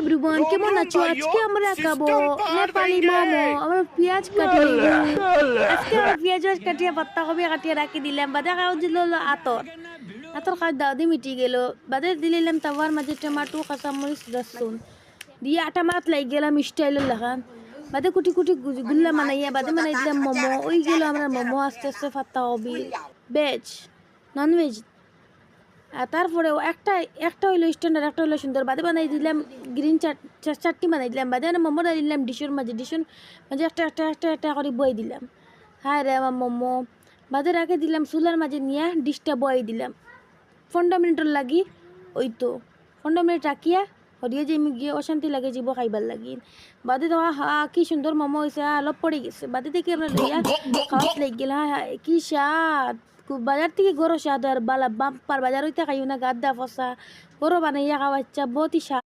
Everyone, কেমন আছো? আজকে আমরা খাবো নেপালি মোমো। আমরা পেঁয়াজ কাটিয়ে আজকে আমরা পেঁয়াজ কাটিয়ে পাত্তাকপি কাটিয়ে রাখি দিলাম। বাদে খাওয়া দিল হলো আতর আতর খাওয়া দাও দিয়ে মিটি গেল। বাদে দিলাম তাওয়ার মাঝে টমেটো কাঁচামরিচ রসুন দিয়ে আটা মারাত লাগি গেলাম স্টাইলের লাগান। বাদে কুটি কুটি গুল্লা বানাইয়া বাদে বানাই দিলাম মোমো। ওই গেল আমরা মোমো আস্তে আস্তে পাত্তাকপি ভেজ নন ভেজ। আর তারপরেও একটা একটা হইলো স্ট্যান্ডার্ড, একটা হইলো সুন্দর। বাদে বানাই দিলাম গ্রিন চাটনি বানাই দিলাম। বাদে মোমো ডাল দিলাম ডিশের মাঝে একটা একটা একটা একটা করে বই দিলাম। হ্যাঁ রে আমার মোমো বাদে রাখে দিলাম চুলার মাঝে নিয়ে ডিশটা বই দিলাম 15 মিনিটের লাগি। ওই তো 15 মিনিট রাখিয়া হরিয়ে যে গিয়ে অশান্তি লাগে যাব খাইবার লাগি। বাদে তো কি সুন্দর মোমো হয়েছে, অলপ পড়ে গেছে। বাদে দেখি আমরা লইয়া খাওয়াত লেগে গেল। হ্যাঁ কি স্বাদ! বাজার থেকে গরো স্বাদ আর বালা বাম্পার। বাজার হইতে খাইও না গাদ্দা ফসা, গরো বানাইয়া খাওয়া ইচ্ছা বহুত স্বাদ।